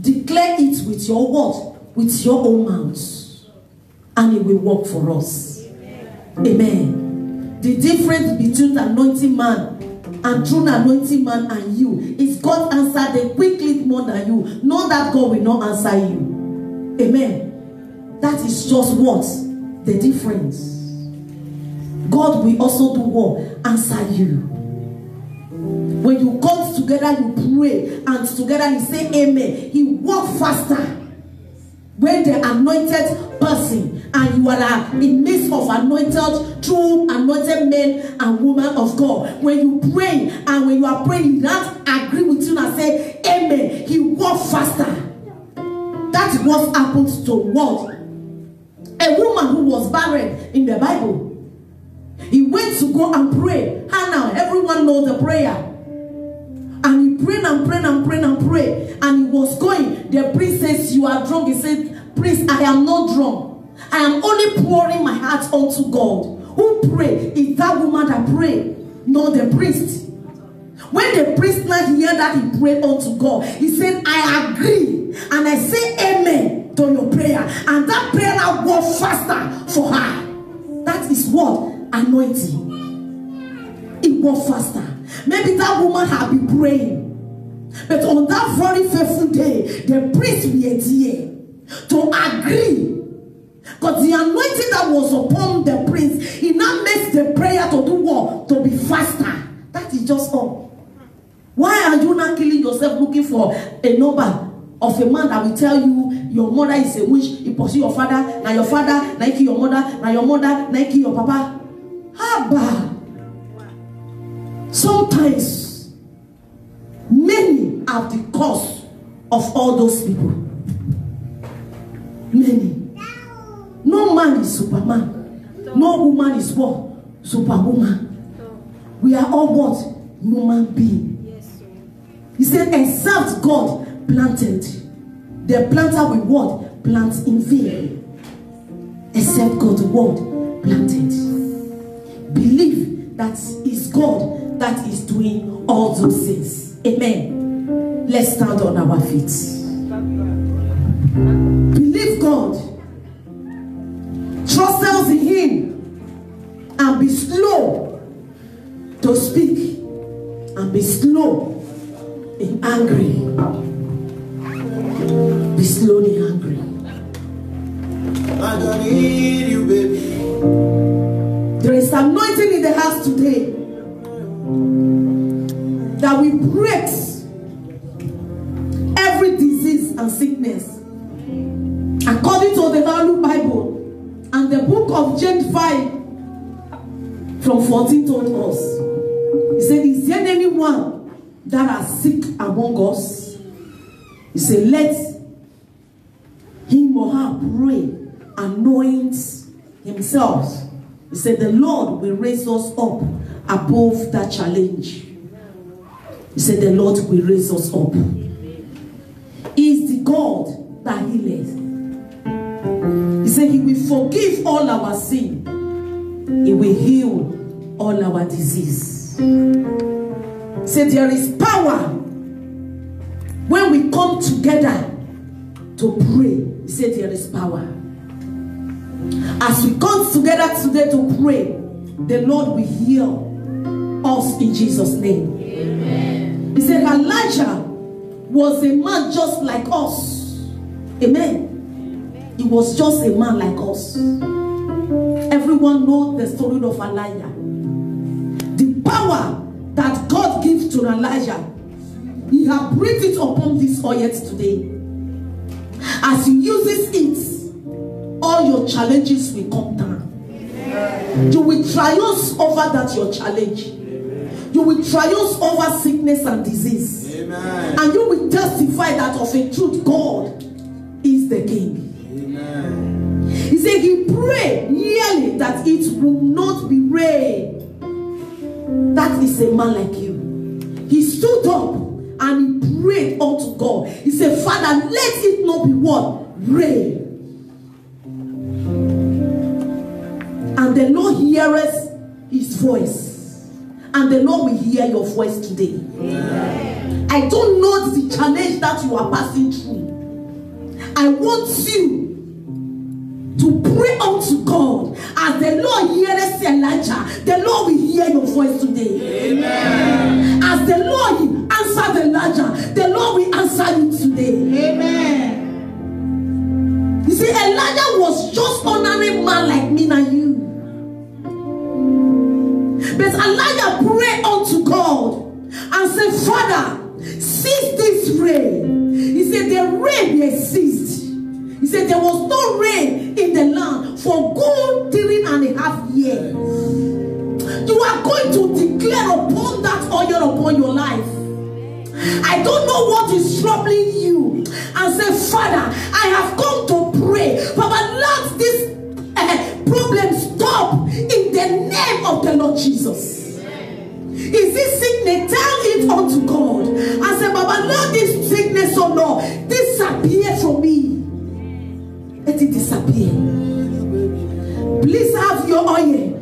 Declare it with your what? With your own mouth. And it will work for us. Amen. The difference between the anointing man and true anointing man and you is God answered them quickly more than you. Not that God will not answer you. Amen. That is just what? The difference. God will also do what? Answer you. When you come together, you pray, and together you say amen. He walks faster. When the anointed person and you are in midst of anointed, true anointed men and women of God, when you pray and when you are praying, he not agree with you and say amen. He walks faster. That is what happens to what? A woman who was barren in the Bible. He went to go and pray. Hannah, everyone knows the prayer. And he prayed and prayed and prayed and prayed. And he was going. The priest says, you are drunk. He said, priest, I am not drunk. I am only pouring my heart unto God. Who prayed? Is that woman that prayed, not the priest. When the priest now hear that he prayed unto God, he said, I agree. And I say amen to your prayer. And that prayer now goes faster for her. That is what? Anointing. It goes faster. Maybe that woman had been praying. But on that very faithful day, the priest will adhere to agree. Because the anointing that was upon the priest, he now makes the prayer to do what? To be faster. That is just all. Why are you not killing yourself looking for a number of a man that will tell you your mother is a witch, he pursue your father, now your father, now kill your mother, now your mother, now kill your papa? How bad? Sometimes many are the cause of all those people. Many. No man is Superman. No woman is what? Superwoman. We are all what? Human beings. He said, except God planted, the planter will what? Plant in vain. Except God what? Planted. Believe that it's God that is doing all those things. Amen. Let's stand on our feet. Believe God. Trust us in Him. And be slow to speak. And be slow in angry. Be slowly angry. I don't need you, baby. There is anointing in the house today that will break every disease and sickness. According to the Holy Bible and the book of James 5 from 14 told us, he said, is there anyone that are sick among us? He said, let him or her pray, anoint himself. He said, the Lord will raise us up above that challenge. He said, the Lord will raise us up. He is the God that healeth. He said, he will forgive all our sin. He will heal all our disease. Say there is power when we come together to pray. He said there is power. As we come together today to pray, the Lord will heal us in Jesus' name. Amen. He said Elijah was a man just like us. Amen. He was just a man like us. Everyone knows the story of Elijah. The power that God gives to Elijah, he has breathed it upon this earth today. As he uses it, all your challenges will come down. You will triumph over that your challenge. You will triumph over sickness and disease. Amen. And you will testify that of a truth, God is the King. Amen. He said he prayed yearly that it will not be rain. That is a man like you. He stood up and he prayed unto God. He said, Father, let it not be what? Rain. And the Lord heareth his voice. And the Lord will hear your voice today. Amen. I don't know the challenge that you are passing through. I want you to pray unto God. As the Lord heareth Elijah, the Lord will hear your voice today. Amen. As the Lord answered Elijah, the Lord will answer you today. Amen. You see, Elijah was just ordinary man like me and you. But Elijah prayed unto God and said, Father, cease this rain. He said the rain will cease. He said there was no rain in the land for good 3.5 years. You are going to declare upon that oil upon your life. I don't know what is troubling you. And say, Father, I have come to pray. Papa, let this problem stop in the name of the Lord Jesus. Is this sickness? Tell it unto God. And say, Baba, let this sickness or no disappear from me. Let it disappear. Please have your oil.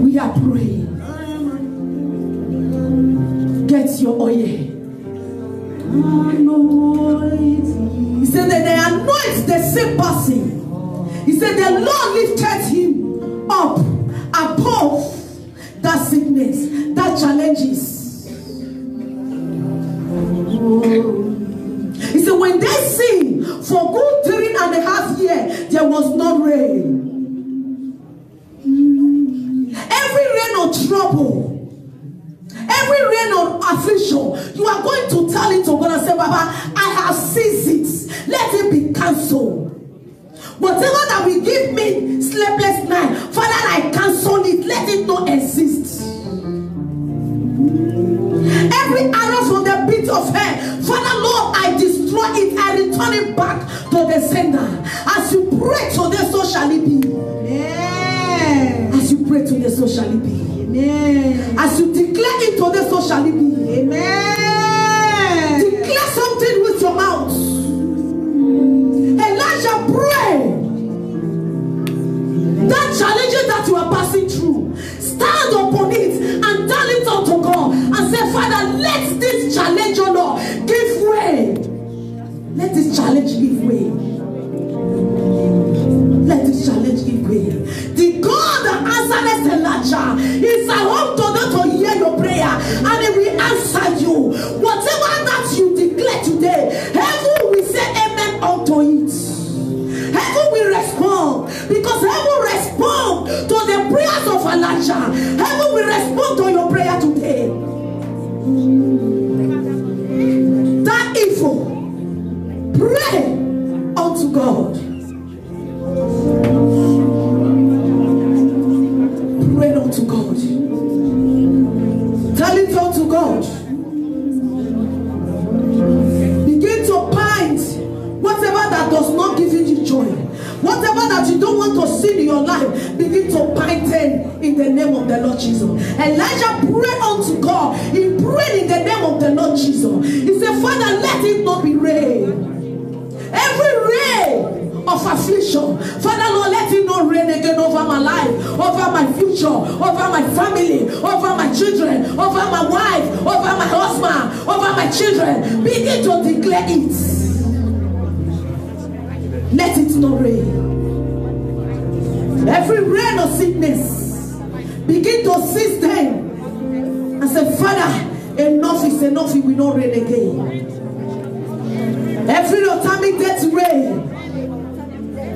We are praying. Get your oil. He said that they anoint the same person. He said the Lord lifted him up above that sickness, that challenges. He said when they sing for good 3.5 years, there was no rain. Every rain of trouble, every rain of affliction, you are going to tell it to God and say, Baba, I have seized it. Let it be cancelled. Whatever that will give me sleepless night, Father, I cancel it. Let it not exist. Every arrow from the pit of hell, Father, Lord, I destroy it. I return it back to the sender. As you pray today, so shall it be. Amen. As you pray today, so shall it be. Amen. As you declare it today, so shall it be. Amen. Declare something with your mouth. Elijah, pray. That challenges that you are passing through, stand upon it and tell it unto God and say, Father, let this challenge, oh Lord, give way. Let this challenge give way. Let this challenge give way. The God that answered Elijah is at home to hear your prayer and he will answer you. Whatever that you declare today, heaven will say amen unto it. Heaven will respond, because heaven will respond to the prayers of Elijah. Heaven will respond to your prayer today. That evil, pray unto God. Pray unto God. Tell it unto God. Begin to bind whatever that does not give you joy. Whatever that you don't want to see in your life, begin to bind them in the name of the Lord Jesus. Elijah prayed unto God. He prayed in the name of the Lord Jesus. He said, Father, let it not be rain. Every rain of affliction. Father Lord, let it not reign again over my life, over my future, over my family, over my children, over my wife, over my husband, over my children. Begin to declare it. Let it not rain. Every rain of sickness, begin to cease them and say, Father, enough is enough, it will not rain again. Every atomic death rain,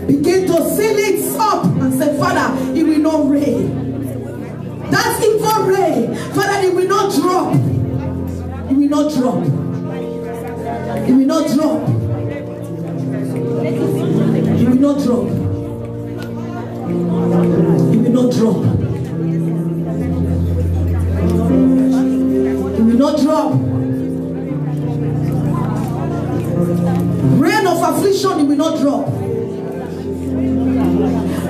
begin to seal it up and say, Father, it will not rain. That evil rain, Father, it will not drop. It will not drop. It will not drop. It will not drop. It will not drop. It will not drop. Rain of affliction, it will not drop.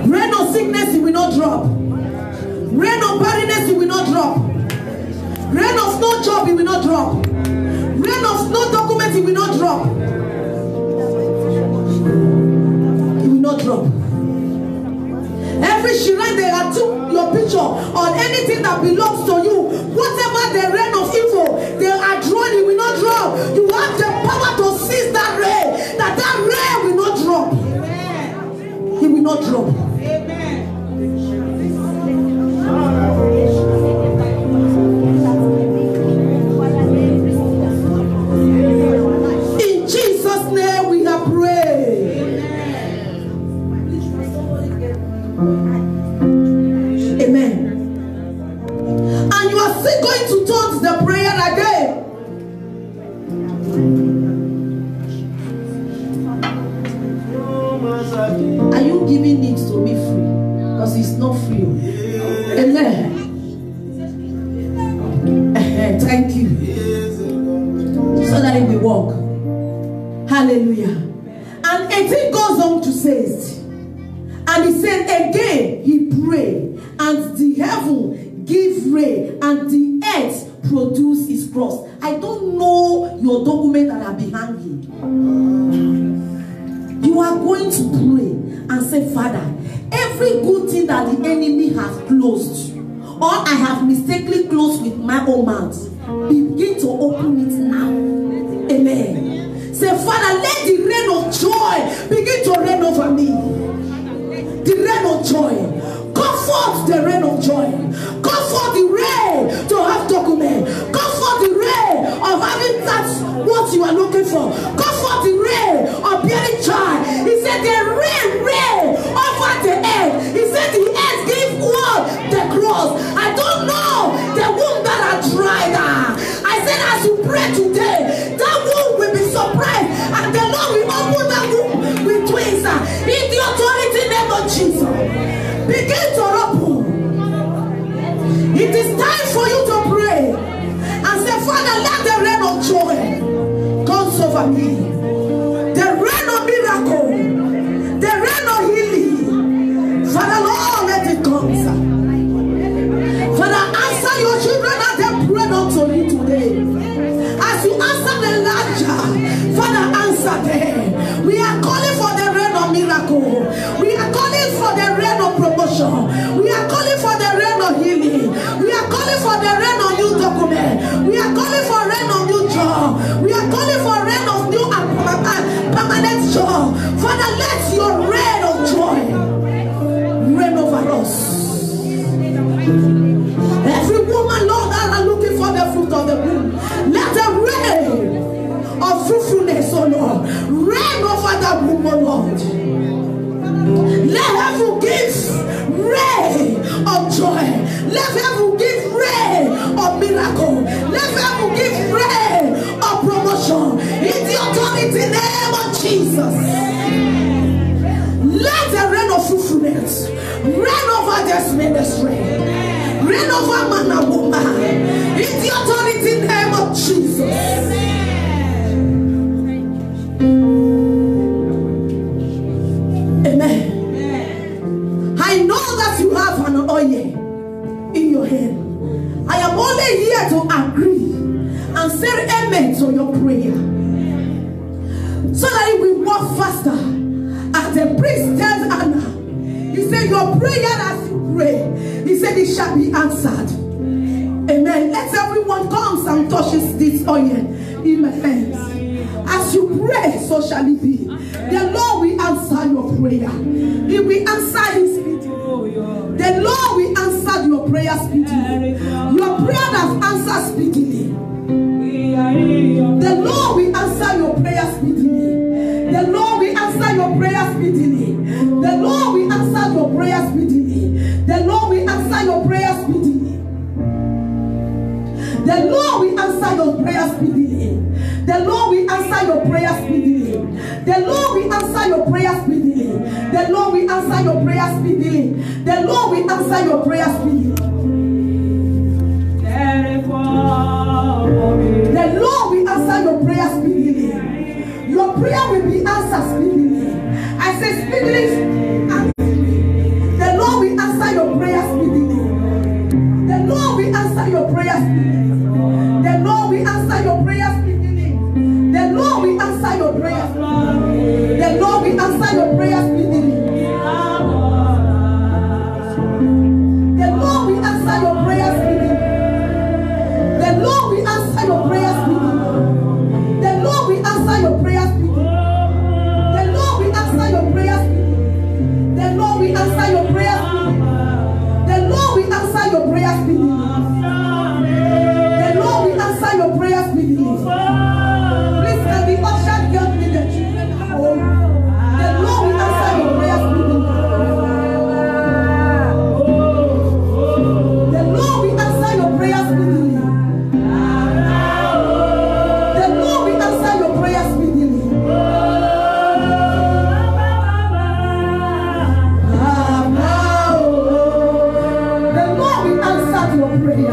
Rain of sickness, it will not drop. Rain of barrenness, it will not drop. Rain of no job, it will not drop. Rain of no document, it will not drop. It will not drop. Every shrine they have took your picture on anything that belongs to you, whatever the rain of evil they are drawing, it will not drop. You have the power to seize that rain, that rain will not drop. It will not drop. In Jesus' name we have prayed. Amen. And you are still going to turn the prayer again. Are you giving it to me free? Because it's not free. Amen. Thank you. So that it will work. Hallelujah. And 18 goes on to say, and he said again, he prayed, and the heaven give rain, and the earth produce his cross. I don't know your document that I've been hanging. You are going to pray and say, Father, every good thing that the enemy has closed, or I have mistakenly closed with my own mouth, begin to open it now. Amen. Say, Father, let the rain of joy begin to rain over me. The rain of joy. Comfort the rain of joy. Comfort the rain to have document. Comfort the rain of having that what you are looking for. Comfort the rain of bearing child. He said the rain over the earth. He said the earth gave what? The cross. I don't know the womb that are dried. I said as you pray today, that womb will be surprised and the Lord will open that womb with twins. In the authority name of Jesus. Begin to open. It is time for you to pray and say, Father, let the rain of joy come over me. The rain of miracle. The rain of healing. Father, Lord, let it come. Father, answer your children as they pray unto you today. As you answer the Elijah, Father, answer them. We are calling for the rain of miracle. We are calling for the rain of promotion. We are calling for the rain of healing. We are calling for the rain of new document. We are calling for rain of new job. We are calling for rain of new permanent job. Father, let your rain of joy rain over us. Every woman, Lord, that are looking for the fruit of the womb, let the rain of fruitfulness, oh Lord, rain over that womb, oh Lord. Let heaven give rain of joy. Let heaven give rain of miracle. Let heaven give rain of promotion. In the authority name of Jesus. Let the rain of fruitfulness rain over this ministry. Rain over man and woman. In the authority name of Jesus. Amen. I know that you have an oil in your hand. I am only here to agree and say amen to your prayer, so that it will work faster at the said, your prayer as you pray, he said it shall be answered. Amen. Let everyone comes and touches this oil in my hands. As you pray, so shall it be. The Lord will answer your prayer. He will answer his speedily. The Lord will answer your prayer speedily. Your prayer that answers speedily. The Lord will answer your prayer speedily. The Lord will answer your prayer speedily. The Lord will answer your prayer speedily. The Lord will answer your prayer speedily. The Lord will answer your prayer speedily. The Lord will answer your prayer speedily. The Lord will answer your prayer speedily. The Lord will answer your prayer speedily. The Lord will answer your prayer speedily. The Lord will answer your prayer speedily. Your prayer will be answered speedily. I say speedily. The Lord will answer your prayer speedily. The Lord will answer your prayer speedily. The Lord will answer your prayer speedily. The Lord will answer your prayer speedily. The Lord will answer your prayer speedily. The Lord will answer your prayer speedily. The Lord will answer your prayer speedily. The Lord will answer your prayer speedily. The Lord will answer your prayer speedily. The Lord will answer your prayer speedily. The Lord will answer your prayer speedily. The Lord will answer your prayer speedily. Please can the usher help me, the children at home? The Lord will answer your prayer speedily. The Lord will answer your prayer speedily. The Lord will answer your prayer speedily. The Lord will answer your prayer.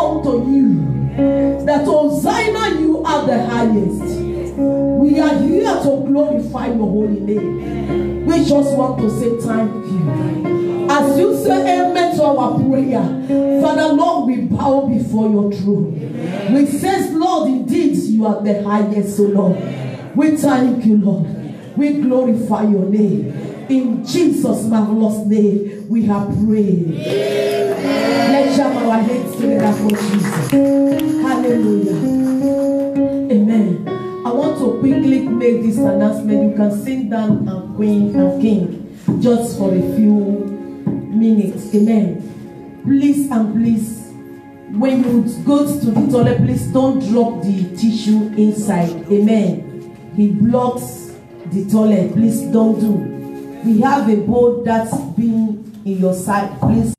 unto you that Hosanna, you are the highest. We are here to glorify your holy name. We just want to say thank you. As you say amen to our prayer, Father Lord, we bow before your throne. We say, Lord, indeed you are the highest, so Lord. We thank you, Lord. We glorify your name. In Jesus' marvelous name, we have prayed. Let's jam our heads together for Jesus. Hallelujah. Amen. I want to quickly make this announcement. You can sing down and Queen and King just for a few minutes. Amen. Please and please, when you go to the toilet, please don't drop the tissue inside. Amen. He blocks the toilet. Please don't do. We have a bowl that's been in your side. Please